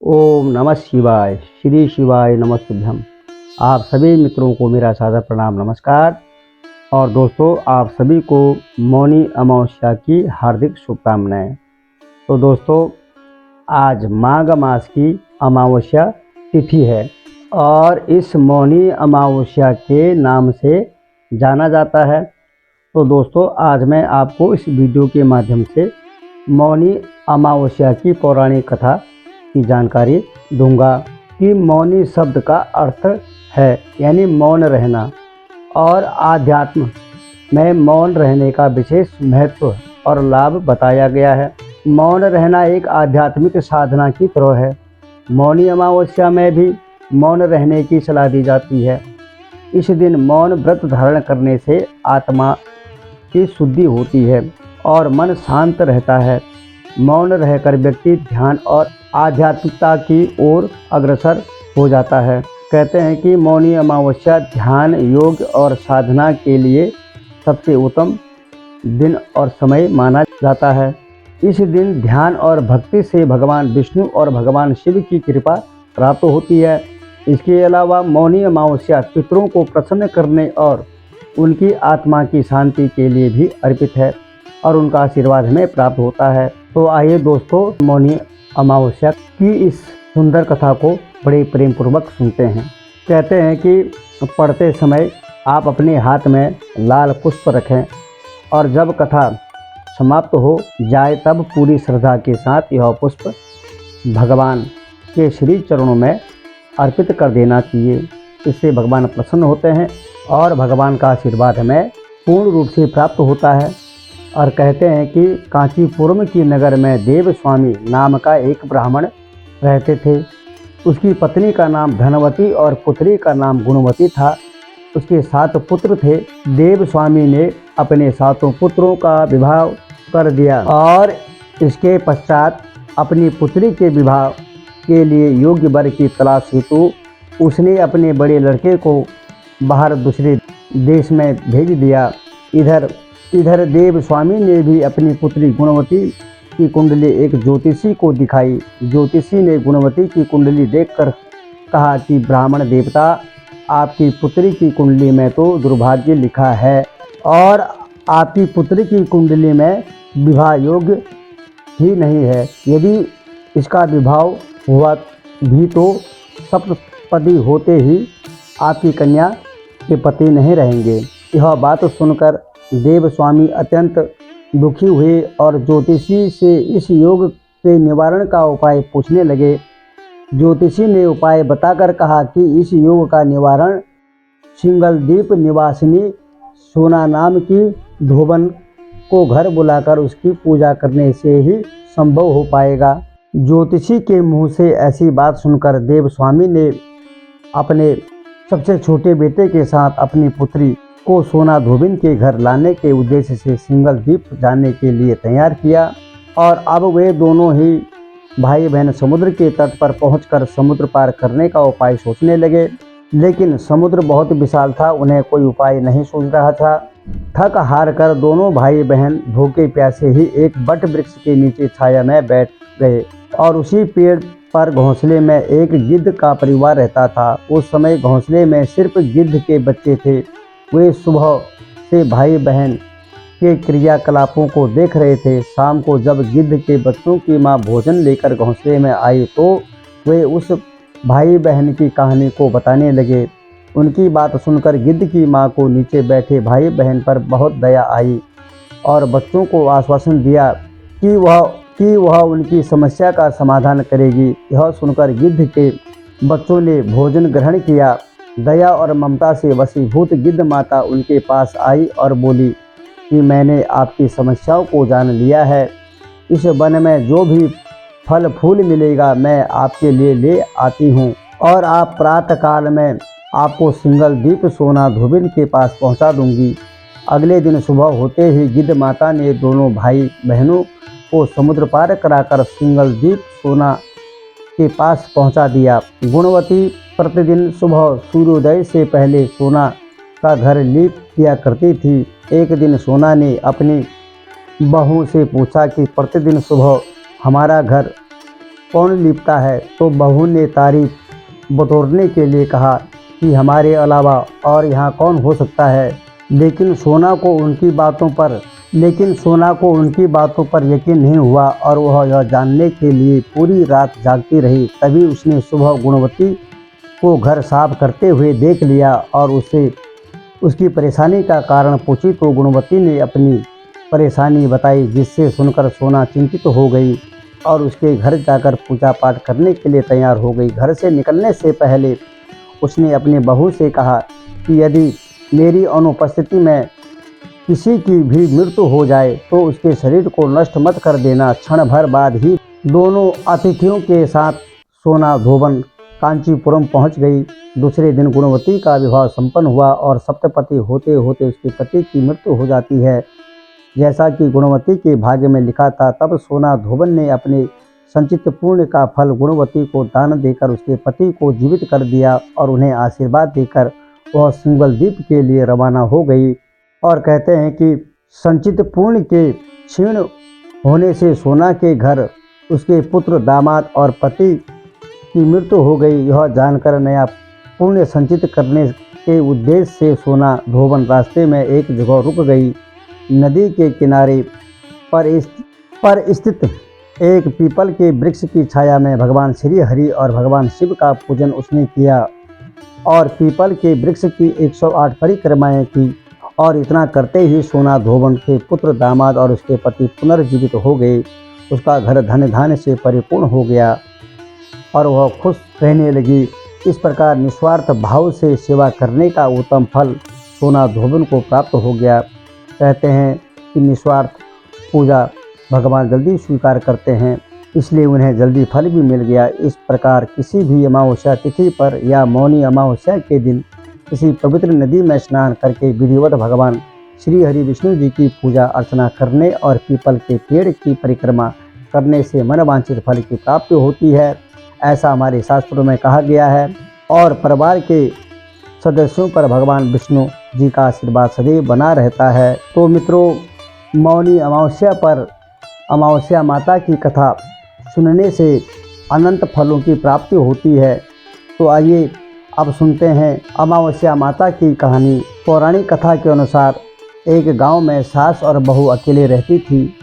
ओम नमः शिवाय। श्री शिवाय नमस्तुभ्यम। आप सभी मित्रों को मेरा सादर प्रणाम नमस्कार। और दोस्तों, आप सभी को मौनी अमावस्या की हार्दिक शुभकामनाएं। तो दोस्तों, आज माघ मास की अमावस्या तिथि है और इस मौनी अमावस्या के नाम से जाना जाता है। तो दोस्तों, आज मैं आपको इस वीडियो के माध्यम से मौनी अमावस्या की पौराणिक कथा की जानकारी दूंगा कि मौनी शब्द का अर्थ है यानी मौन रहना, और आध्यात्म में मौन रहने का विशेष महत्व और लाभ बताया गया है। मौन रहना एक आध्यात्मिक साधना की तरह है। मौनी अमावस्या में भी मौन रहने की सलाह दी जाती है। इस दिन मौन व्रत धारण करने से आत्मा की शुद्धि होती है और मन शांत रहता है। मौन रहकर व्यक्ति ध्यान और आध्यात्मिकता की ओर अग्रसर हो जाता है। कहते हैं कि मौनी अमावस्या ध्यान, योग और साधना के लिए सबसे उत्तम दिन और समय माना जाता है। इस दिन ध्यान और भक्ति से भगवान विष्णु और भगवान शिव की कृपा प्राप्त होती है। इसके अलावा मौनी अमावस्या पितरों को प्रसन्न करने और उनकी आत्मा की शांति के लिए भी अर्पित है और उनका आशीर्वाद हमें प्राप्त होता है। तो आइए दोस्तों, मौनी अमावस्या की इस सुंदर कथा को बड़े प्रेम पूर्वक सुनते हैं। कहते हैं कि पढ़ते समय आप अपने हाथ में लाल पुष्प रखें और जब कथा समाप्त हो जाए तब पूरी श्रद्धा के साथ यह पुष्प भगवान के श्री चरणों में अर्पित कर देना चाहिए। इससे भगवान प्रसन्न होते हैं और भगवान का आशीर्वाद हमें पूर्ण रूप से प्राप्त होता है। और कहते हैं कि कांचीपुरम की नगर में देव स्वामी नाम का एक ब्राह्मण रहते थे। उसकी पत्नी का नाम धनवती और पुत्री का नाम गुणवती था। उसके 7 पुत्र थे। देव स्वामी ने अपने 7 पुत्रों का विवाह कर दिया और इसके पश्चात अपनी पुत्री के विवाह के लिए योग्य वर की तलाश हेतु उसने अपने बड़े लड़के को बाहर दूसरे देश में भेज दिया। इधर देव स्वामी ने भी अपनी पुत्री गुणवती की कुंडली एक ज्योतिषी को दिखाई। ज्योतिषी ने गुणवती की कुंडली देखकर कहा कि ब्राह्मण देवता, आपकी पुत्री की कुंडली में तो दुर्भाग्य लिखा है और आपकी पुत्री की कुंडली में विवाह योग्य ही नहीं है। यदि इसका विवाह हुआ भी तो सप्तपदी होते ही आपकी कन्या के पति नहीं रहेंगे। यह बात सुनकर देव स्वामी अत्यंत दुखी हुए और ज्योतिषी से इस योग के निवारण का उपाय पूछने लगे। ज्योतिषी ने उपाय बताकर कहा कि इस योग का निवारण सिंगलद्वीप निवासिनी सोना नाम की धोबन को घर बुलाकर उसकी पूजा करने से ही संभव हो पाएगा। ज्योतिषी के मुंह से ऐसी बात सुनकर देव स्वामी ने अपने सबसे छोटे बेटे के साथ अपनी पुत्री को सोना धोबिन के घर लाने के उद्देश्य से सिंगलद्वीप जाने के लिए तैयार किया। और अब वे दोनों ही भाई बहन समुद्र के तट पर पहुंचकर समुद्र पार करने का उपाय सोचने लगे। लेकिन समुद्र बहुत विशाल था, उन्हें कोई उपाय नहीं सूझ रहा था। थक हार कर दोनों भाई बहन भूखे प्यासे ही एक बट वृक्ष के नीचे छाया में बैठ गए और उसी पेड़ पर घोंसले में एक गिद्ध का परिवार रहता था। उस समय घोंसले में सिर्फ गिद्ध के बच्चे थे। वे सुबह से भाई बहन के क्रियाकलापों को देख रहे थे। शाम को जब गिद्ध के बच्चों की मां भोजन लेकर घोंसले में आई तो वे उस भाई बहन की कहानी को बताने लगे। उनकी बात सुनकर गिद्ध की मां को नीचे बैठे भाई बहन पर बहुत दया आई और बच्चों को आश्वासन दिया कि वह उनकी समस्या का समाधान करेगी। यह सुनकर गिद्ध के बच्चों ने भोजन ग्रहण किया। दया और ममता से वशीभूत गिद्ध माता उनके पास आई और बोली कि मैंने आपकी समस्याओं को जान लिया है। इस वन में जो भी फल फूल मिलेगा मैं आपके लिए ले आती हूँ और आप प्रातः काल में आपको सिंगलद्वीप सोना धोबिन के पास पहुँचा दूंगी। अगले दिन सुबह होते ही गिद्ध माता ने दोनों भाई बहनों को समुद्र पार कराकर सिंगलद्वीप सोना के पास पहुंचा दिया। गुणवती प्रतिदिन सुबह सूर्योदय से पहले सोना का घर लीप किया करती थी। एक दिन सोना ने अपनी बहू से पूछा कि प्रतिदिन सुबह हमारा घर कौन लिपता है? तो बहू ने तारीफ बटोरने के लिए कहा कि हमारे अलावा और यहाँ कौन हो सकता है। लेकिन सोना को उनकी बातों पर यकीन नहीं हुआ और वह यह जानने के लिए पूरी रात जागती रही। तभी उसने सुबह गुणवती को घर साफ करते हुए देख लिया और उससे उसकी परेशानी का कारण पूछी। तो गुणवती ने अपनी परेशानी बताई, जिससे सुनकर सोना चिंतित हो गई और उसके घर जाकर पूजा पाठ करने के लिए तैयार हो गई। घर से निकलने से पहले उसने अपनी बहू से कहा कि यदि मेरी अनुपस्थिति में किसी की भी मृत्यु हो जाए तो उसके शरीर को नष्ट मत कर देना। क्षण भर बाद ही दोनों अतिथियों के साथ सोना धोबन कांचीपुरम पहुंच गई। दूसरे दिन गुणवती का विवाह संपन्न हुआ और सप्तपति होते होते उसके पति की मृत्यु हो जाती है, जैसा कि गुणवती के भाग्य में लिखा था। तब सोना धोबन ने अपने संचित पुण्य का फल गुणवती को दान देकर उसके पति को जीवित कर दिया और उन्हें आशीर्वाद देकर वह सिंगल द्वीप के लिए रवाना हो गई। और कहते हैं कि संचित पुण्य के क्षीण होने से सोना के घर उसके पुत्र, दामाद और पति की मृत्यु हो गई। यह जानकर नया पुण्य संचित करने के उद्देश्य से सोना धोबन रास्ते में एक जगह रुक गई। नदी के किनारे पर स्थित एक पीपल के वृक्ष की छाया में भगवान श्री हरि और भगवान शिव का पूजन उसने किया और पीपल के वृक्ष की 108 परिक्रमाएं की। और इतना करते ही सोना धोबन के पुत्र, दामाद और उसके पति पुनर्जीवित हो गए। उसका घर धन धान्य से परिपूर्ण हो गया और वह खुश रहने लगी। इस प्रकार निस्वार्थ भाव से सेवा करने का उत्तम फल सोना धोबन को प्राप्त हो गया। कहते हैं कि निस्वार्थ पूजा भगवान जल्दी स्वीकार करते हैं, इसलिए उन्हें जल्दी फल भी मिल गया। इस प्रकार किसी भी अमावस्या तिथि पर या मौनी अमावस्या के दिन किसी पवित्र नदी में स्नान करके विधिवत भगवान श्री हरि विष्णु जी की पूजा अर्चना करने और पीपल के पेड़ की परिक्रमा करने से मनवांछित फल की प्राप्ति होती है, ऐसा हमारे शास्त्रों में कहा गया है। और परिवार के सदस्यों पर भगवान विष्णु जी का आशीर्वाद सदैव बना रहता है। तो मित्रों, मौनी अमावस्या पर अमावस्या माता की कथा सुनने से अनंत फलों की प्राप्ति होती है। तो आइए अब सुनते हैं अमावस्या माता की कहानी। पौराणिक कथा के अनुसार एक गांव में सास और बहू अकेले रहती थी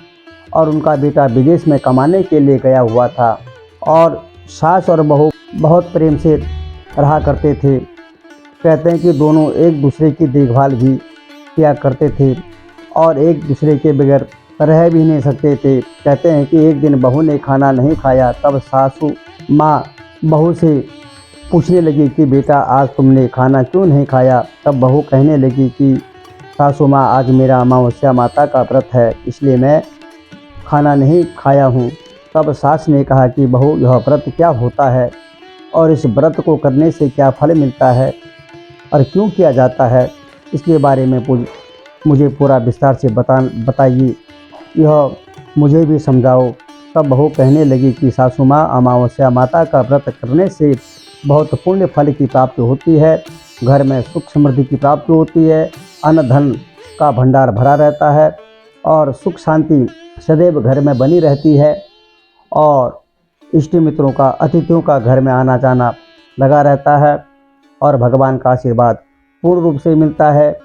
और उनका बेटा विदेश में कमाने के लिए गया हुआ था और सास और बहू बहुत प्रेम से रहा करते थे। कहते हैं कि दोनों एक दूसरे की देखभाल भी किया करते थे और एक दूसरे के बगैर रह भी नहीं सकते थे। कहते हैं कि एक दिन बहू ने खाना नहीं खाया। तब सासू माँ बहू से पूछने लगी कि बेटा, आज तुमने खाना क्यों नहीं खाया? तब बहू कहने लगी कि सासू माँ, आज मेरा अमावस्या माता का व्रत है, इसलिए मैं खाना नहीं खाया हूँ। तब सास ने कहा कि बहू, यह व्रत क्या होता है और इस व्रत को करने से क्या फल मिलता है और क्यों किया जाता है, इसके बारे में मुझे पूरा विस्तार से बताइए, यह मुझे भी समझाओ। तब बहू कहने लगी कि सासू माँ, अमावस्या माता का व्रत करने से बहुत पुण्य फल की प्राप्ति होती है, घर में सुख समृद्धि की प्राप्ति होती है, अन्न धन का भंडार भरा रहता है और सुख शांति सदैव घर में बनी रहती है और इष्ट मित्रों का, अतिथियों का घर में आना जाना लगा रहता है और भगवान का आशीर्वाद पूर्ण रूप से मिलता है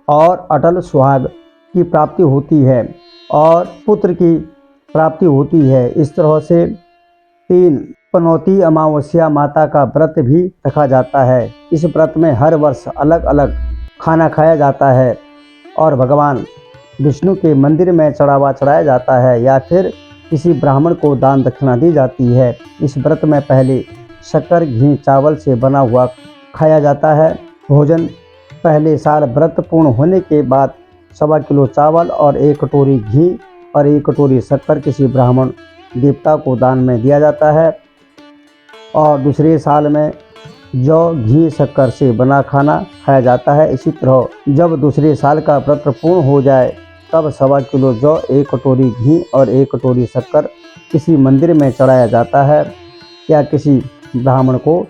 और अटल सुहाग की प्राप्ति होती है और पुत्र की प्राप्ति होती है। इस तरह से 3 पनौती अमावस्या माता का व्रत भी रखा जाता है। इस व्रत में हर वर्ष अलग अलग खाना खाया जाता है और भगवान विष्णु के मंदिर में चढ़ावा चढ़ाया जाता है या फिर किसी ब्राह्मण को दान दक्षिणा दी जाती है। इस व्रत में पहले शक्कर, घी, चावल से बना हुआ खाया जाता है भोजन। पहले साल व्रत पूर्ण होने के बाद 1.25 किलो चावल और 1 कटोरी घी और 1 कटोरी शक्कर किसी ब्राह्मण देवता को दान में दिया जाता है और दूसरे साल में जौ, घी, शक्कर से बना खाना खाया जाता है। इसी तरह जब दूसरे साल का व्रत पूर्ण हो जाए तब 1.25 किलो जौ, 1 कटोरी घी और 1 कटोरी शक्कर किसी मंदिर में चढ़ाया जाता है या किसी ब्राह्मण को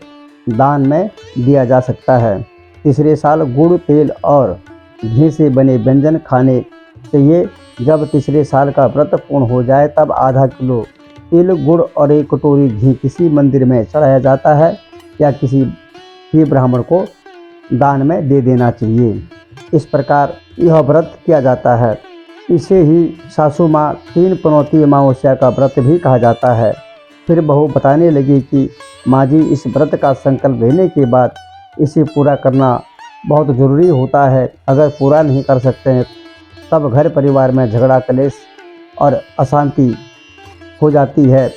दान में दिया जा सकता है। तीसरे साल गुड़, तेल और घी से बने व्यंजन खाने चाहिए। जब तीसरे साल का व्रत पूर्ण हो जाए तब आधा किलो तिल गुड़ और एक कटोरी घी किसी मंदिर में चढ़ाया जाता है या किसी भी ब्राह्मण को दान में दे देना चाहिए। इस प्रकार यह व्रत किया जाता है। इसे ही सासू माँ 3 पनौती अमावस्या का व्रत भी कहा जाता है। फिर बहू बताने लगी कि माँ जी, इस व्रत का संकल्प लेने के बाद इसे पूरा करना बहुत ज़रूरी होता है। अगर पूरा नहीं कर सकते हैं तब घर परिवार में झगड़ा कलेश और अशांति हो जाती है।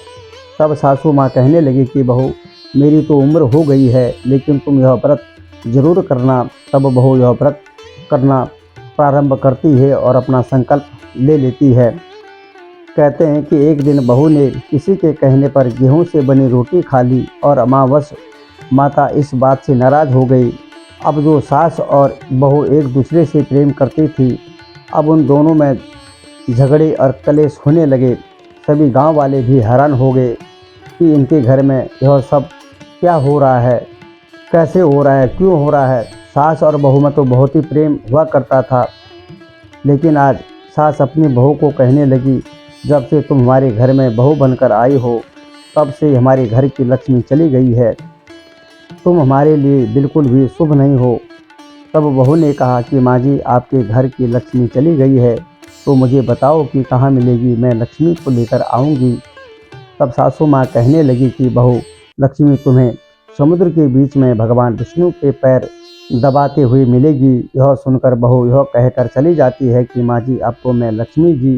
तब सासू माँ कहने लगी कि बहू, मेरी तो उम्र हो गई है, लेकिन तुम यह व्रत जरूर करना। तब बहू यह व्रत करना प्रारंभ करती है और अपना संकल्प ले लेती है। कहते हैं कि एक दिन बहू ने किसी के कहने पर गेहूं से बनी रोटी खा ली और अमावस माता इस बात से नाराज़ हो गई। अब जो सास और बहू एक दूसरे से प्रेम करती थी, अब उन दोनों में झगड़े और कलेश होने लगे। सभी गांव वाले भी हैरान हो गए कि इनके घर में यह सब क्या हो रहा है, कैसे हो रहा है, क्यों हो रहा है। सास और बहू में तो बहुत ही प्रेम हुआ करता था, लेकिन आज सास अपनी बहू को कहने लगी, जब से तुम हमारे घर में बहू बनकर आई हो तब से हमारे घर की लक्ष्मी चली गई है। तुम हमारे लिए बिल्कुल भी शुभ नहीं हो। तब बहू ने कहा कि माँ जी, आपके घर की लक्ष्मी चली गई है तो मुझे बताओ कि कहाँ मिलेगी, मैं लक्ष्मी को लेकर आऊँगी। तब सासू माँ कहने लगी कि बहू, लक्ष्मी तुम्हें समुद्र के बीच में भगवान विष्णु के पैर दबाते हुए मिलेगी। यह सुनकर बहू यह कहकर चली जाती है कि माँ जी, अब तो मैं लक्ष्मी जी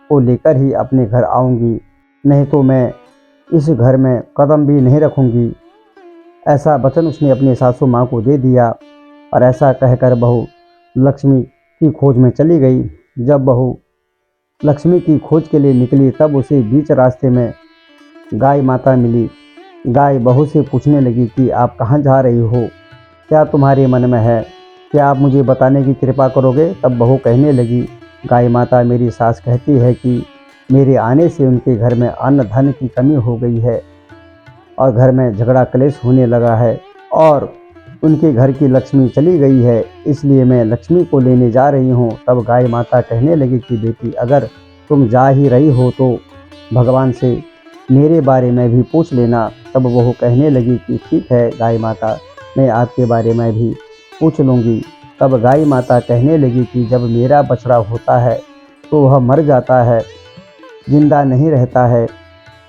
को लेकर ही अपने घर आऊँगी, नहीं तो मैं इस घर में कदम भी नहीं रखूँगी। ऐसा वचन उसने अपनी सासू माँ को दे दिया और ऐसा कहकर बहू लक्ष्मी की खोज में चली गई। जब बहू लक्ष्मी की खोज के लिए निकली तब उसे बीच रास्ते में गाय माता मिली। गाय बहू से पूछने लगी कि आप कहाँ जा रही हो, क्या तुम्हारे मन में है, क्या आप मुझे बताने की कृपा करोगे। तब बहू कहने लगी, गाय माता, मेरी सास कहती है कि मेरे आने से उनके घर में अन्न धन की कमी हो गई है और घर में झगड़ा कलेश होने लगा है और उनके घर की लक्ष्मी चली गई है, इसलिए मैं लक्ष्मी को लेने जा रही हूँ। तब गाय माता कहने लगी कि बेटी, अगर तुम जा ही रही हो तो भगवान से मेरे बारे में भी पूछ लेना। तब वह कहने लगी कि ठीक है गाय माता, मैं आपके बारे में भी पूछ लूँगी। तब गाय माता कहने लगी कि जब मेरा बछड़ा होता है तो वह मर जाता है, जिंदा नहीं रहता है।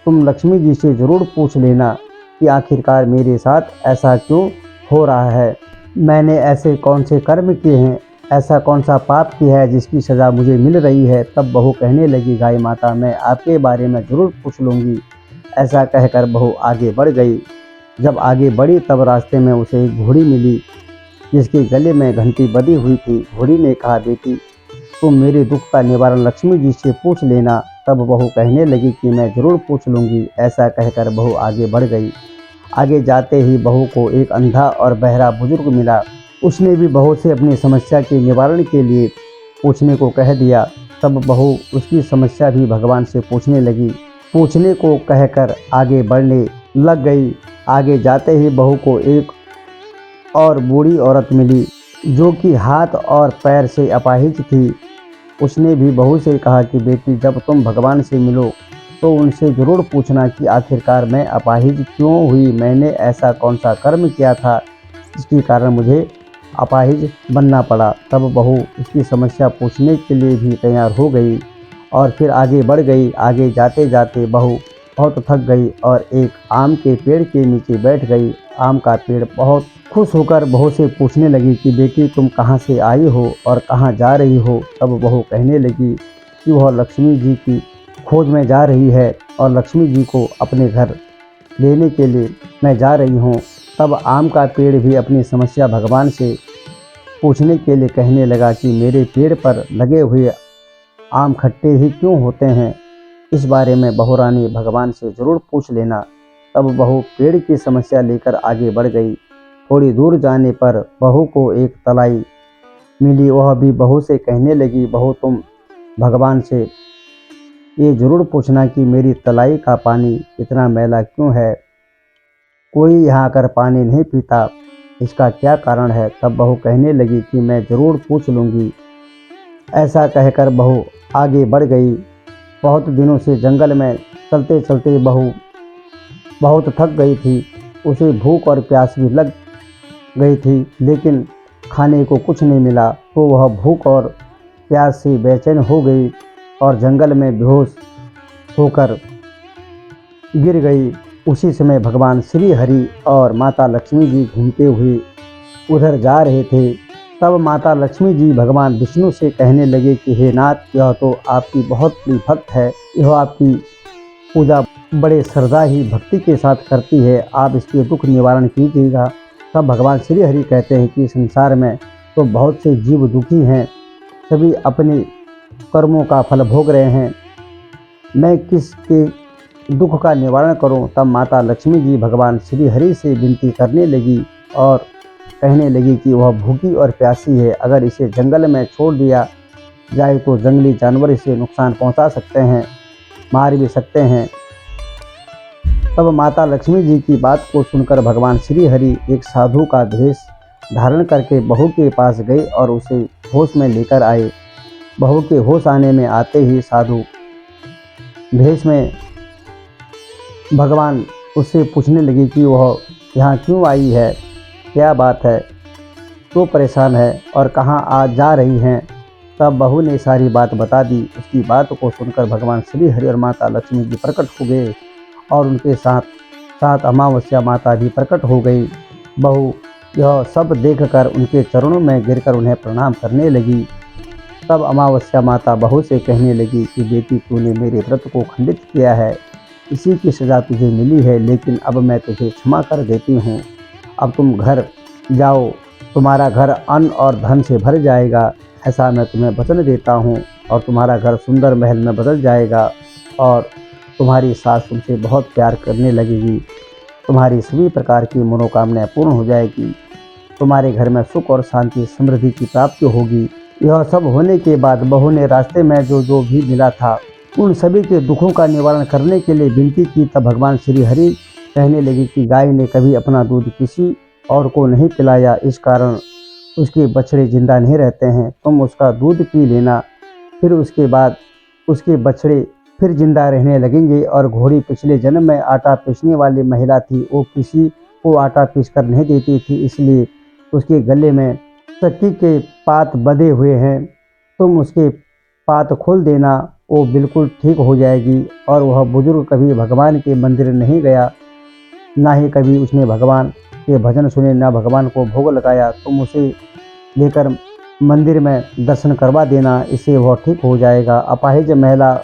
तुम लक्ष्मी जी से ज़रूर पूछ लेना कि आखिरकार मेरे साथ ऐसा क्यों हो रहा है, मैंने ऐसे कौन से कर्म किए हैं, ऐसा कौन सा पाप किया है जिसकी सज़ा मुझे मिल रही है। तब बहू कहने लगी, गाय माता, मैं आपके बारे में ज़रूर पूछ लूँगी। ऐसा कहकर बहू आगे बढ़ गई। जब आगे बढ़ी तब रास्ते में उसे एक घोड़ी मिली जिसके गले में घंटी बंधी हुई थी। घोड़ी ने कहा, बेटी, तुम मेरे दुख का निवारण लक्ष्मी जी से पूछ लेना। तब बहू कहने लगी कि मैं ज़रूर पूछ लूँगी। ऐसा कहकर बहू आगे बढ़ गई। आगे जाते ही बहू को एक अंधा और बहरा बुजुर्ग मिला। उसने भी बहू से अपनी समस्या के निवारण के लिए पूछने को कह दिया। तब बहू उसकी समस्या भी भगवान से पूछने लगी। पूछने को कहकर आगे बढ़ने लग गई। आगे जाते ही बहू को एक और बूढ़ी औरत मिली जो कि हाथ और पैर से अपाहिज थी। उसने भी बहू से कहा कि बेटी, जब तुम भगवान से मिलो तो उनसे ज़रूर पूछना कि आखिरकार मैं अपाहिज क्यों हुई, मैंने ऐसा कौन सा कर्म किया था जिसके कारण मुझे अपाहिज बनना पड़ा। तब बहू उसकी समस्या पूछने के लिए भी तैयार हो गई और फिर आगे बढ़ गई। आगे जाते जाते बहू बहुत थक गई और एक आम के पेड़ के नीचे बैठ गई। आम का पेड़ बहुत खुश होकर बहू से पूछने लगी कि बेटी, तुम कहाँ से आई हो और कहाँ जा रही हो। तब बहू कहने लगी कि वह लक्ष्मी जी की खोज में जा रही है और लक्ष्मी जी को अपने घर लेने के लिए मैं जा रही हूँ। तब आम का पेड़ भी अपनी समस्या भगवान से पूछने के लिए कहने लगा कि मेरे पेड़ पर लगे हुए आम खट्टे ही क्यों होते हैं, इस बारे में बहू रानी भगवान से ज़रूर पूछ लेना। तब बहू पेड़ की समस्या लेकर आगे बढ़ गई। थोड़ी दूर जाने पर बहू को एक तलाई मिली। वह भी बहू से कहने लगी, बहू, तुम भगवान से ये ज़रूर पूछना कि मेरी तलाई का पानी इतना मैला क्यों है, कोई यहाँ आकर पानी नहीं पीता, इसका क्या कारण है। तब बहू कहने लगी कि मैं ज़रूर पूछ लूँगी। ऐसा कहकर बहू आगे बढ़ गई। बहुत दिनों से जंगल में चलते चलते बहू बहुत थक गई थी। उसे भूख और प्यास भी लग गई थी, लेकिन खाने को कुछ नहीं मिला, तो वह भूख और प्यास से बेचैन हो गई और जंगल में बेहोश होकर गिर गई। उसी समय भगवान श्री हरि और माता लक्ष्मी जी घूमते हुए उधर जा रहे थे। तब माता लक्ष्मी जी भगवान विष्णु से कहने लगे कि हे नाथ, यह तो आपकी बहुत बड़ी भक्त है, यह आपकी पूजा बड़े श्रद्धा ही भक्ति के साथ करती है, आप इसके दुख निवारण कीजिएगा। तब भगवान श्री हरि कहते हैं कि संसार में तो बहुत से जीव दुखी हैं, सभी अपने कर्मों का फल भोग रहे हैं, मैं किसके दुख का निवारण करूं। तब माता लक्ष्मी जी भगवान श्री हरि से विनती करने लगी और कहने लगी कि वह भूखी और प्यासी है, अगर इसे जंगल में छोड़ दिया जाए तो जंगली जानवर इसे नुकसान पहुंचा सकते हैं, मार भी सकते हैं। तब माता लक्ष्मी जी की बात को सुनकर भगवान श्री हरि एक साधु का भेष धारण करके बहू के पास गए और उसे होश में लेकर आए। बहू के होश आने में आते ही साधु भेष में भगवान उससे पूछने लगे कि वह यहाँ क्यों आई है, क्या बात है, क्यों परेशान है और कहाँ आज जा रही हैं। तब बहू ने सारी बात बता दी। उसकी बात को सुनकर भगवान श्री हरि और माता लक्ष्मी जी प्रकट हो गए और उनके साथ साथ अमावस्या माता भी प्रकट हो गई। बहू यह सब देखकर उनके चरणों में गिरकर उन्हें प्रणाम करने लगी। तब अमावस्या माता बहू से कहने लगी कि बेटी, तूने मेरे व्रत को खंडित किया है, इसी की सज़ा तुझे मिली है, लेकिन अब मैं तुझे क्षमा कर देती हूँ। अब तुम घर जाओ, तुम्हारा घर अन्न और धन से भर जाएगा, ऐसा मैं तुम्हें वचन देता हूँ, और तुम्हारा घर सुंदर महल में बदल जाएगा और तुम्हारी सास तुमसे बहुत प्यार करने लगेगी, तुम्हारी सभी प्रकार की मनोकामनाएं पूर्ण हो जाएगी, तुम्हारे घर में सुख और शांति समृद्धि की प्राप्ति होगी। यह सब होने के बाद बहू ने रास्ते में जो भी मिला था उन सभी के दुखों का निवारण करने के लिए विनती की। तब भगवान श्री हरि कहने लगे कि गाय ने कभी अपना दूध किसी और को नहीं पिलाया, इस कारण उसके बछड़े जिंदा नहीं रहते हैं, तुम उसका दूध पी लेना, फिर उसके बाद उसके बछड़े फिर जिंदा रहने लगेंगे। और घोड़ी पिछले जन्म में आटा पीसने वाली महिला थी, वो किसी को आटा पीस कर नहीं देती थी, इसलिए उसके गले में चक्की के पात बंधे हुए हैं, तुम उसके पात खोल देना, वो बिल्कुल ठीक हो जाएगी। और वह बुजुर्ग कभी भगवान के मंदिर नहीं गया, ना ही कभी उसने भगवान के भजन सुने, ना भगवान को भोग लगाया, तुम उसे लेकर मंदिर में दर्शन करवा देना, इससे वह ठीक हो जाएगा। अपाहिज महिला,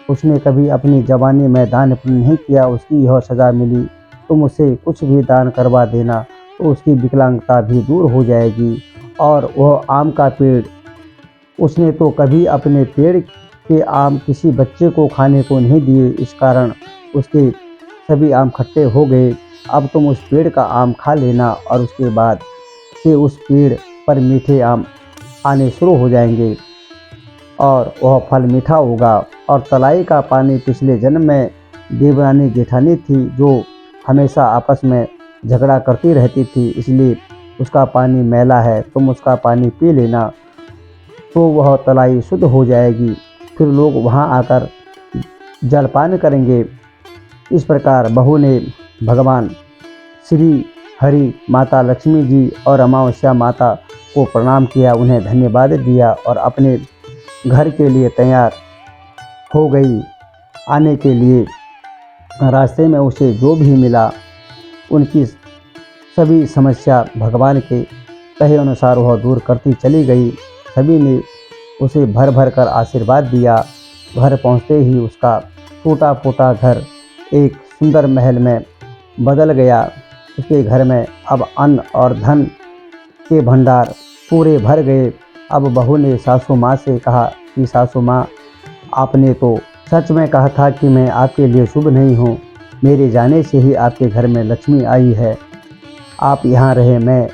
उसने कभी अपनी जवानी में दान पुण्य नहीं किया, उसकी यह सज़ा मिली, तुम उसे कुछ भी दान करवा देना तो उसकी विकलांगता भी दूर हो जाएगी। और वह आम का पेड़, उसने तो कभी अपने पेड़ के आम किसी बच्चे को खाने को नहीं दिए, इस कारण उसके सभी आम खट्टे हो गए। अब तुम उस पेड़ का आम खा लेना और उसके बाद से उस पेड़ पर मीठे आम आने शुरू हो जाएंगे और वह फल मीठा होगा। और तलाई का पानी पिछले जन्म में देवरानी जेठानी थी, जो हमेशा आपस में झगड़ा करती रहती थी, इसलिए उसका पानी मैला है, तुम उसका पानी पी लेना तो वह तलाई शुद्ध हो जाएगी, फिर लोग वहां आकर जलपान करेंगे। इस प्रकार बहू ने भगवान श्री हरि, माता लक्ष्मी जी और अमावस्या माता को प्रणाम किया, उन्हें धन्यवाद दिया और अपने घर के लिए तैयार हो गई आने के लिए। रास्ते में उसे जो भी मिला उनकी सभी समस्या भगवान के कहे अनुसार वह दूर करती चली गई। सभी ने उसे भर भर कर आशीर्वाद दिया। घर पहुंचते ही उसका टूटा फूटा घर एक सुंदर महल में बदल गया। उसके घर में अब अन्न और धन के भंडार पूरे भर गए। अब बहू ने सासू माँ से कहा कि सासू माँ, आपने तो सच में कहा था कि मैं आपके लिए शुभ नहीं हूँ, मेरे जाने से ही आपके घर में लक्ष्मी आई है, आप यहाँ रहे, मैं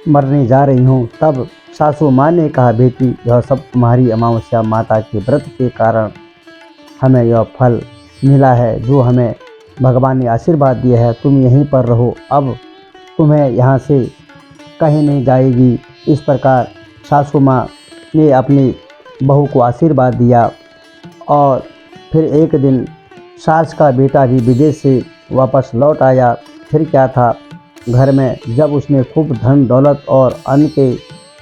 मरने जा रही हूँ। तब सासू माँ ने कहा, बेटी, यह सब तुम्हारी अमावस्या माता के व्रत के कारण हमें यह फल मिला है, जो हमें भगवान ने आशीर्वाद दिया है, तुम यहीं पर रहो, अब तुम्हें यहाँ से कहीं नहीं जाएगी। इस प्रकार सासू माँ ने अपनी बहू को आशीर्वाद दिया। और फिर एक दिन सास का बेटा भी विदेश से वापस लौट आया। फिर क्या था, घर में जब उसने खूब धन दौलत और अन्न के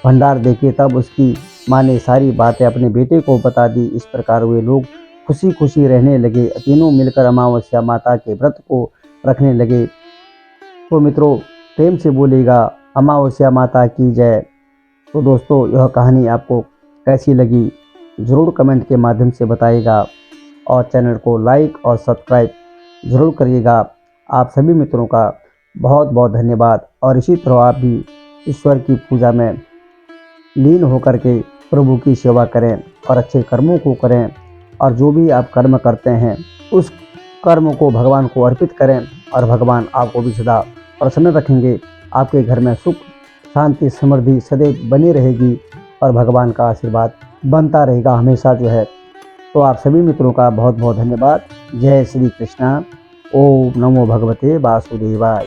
भंडार देखे, तब उसकी माँ ने सारी बातें अपने बेटे को बता दी। इस प्रकार वे लोग खुशी खुशी रहने लगे। तीनों मिलकर अमावस्या माता के व्रत को रखने लगे। तो मित्रों, प्रेम से बोलेगा अमावस्या माता की जय। तो दोस्तों, यह कहानी आपको कैसी लगी ज़रूर कमेंट के माध्यम से बताइएगा और चैनल को लाइक और सब्सक्राइब ज़रूर करिएगा। आप सभी मित्रों का बहुत बहुत धन्यवाद। और इसी तरह आप भी ईश्वर की पूजा में लीन होकर के प्रभु की सेवा करें और अच्छे कर्मों को करें, और जो भी आप कर्म करते हैं उस कर्म को भगवान को अर्पित करें, और भगवान आपको भी सदा प्रसन्न रखेंगे। आपके घर में सुख शांति समृद्धि सदैव बनी रहेगी और भगवान का आशीर्वाद बनता रहेगा हमेशा जो है। तो आप सभी मित्रों का बहुत बहुत धन्यवाद। जय श्री कृष्णा। ओम नमो भगवते वासुदेवाय।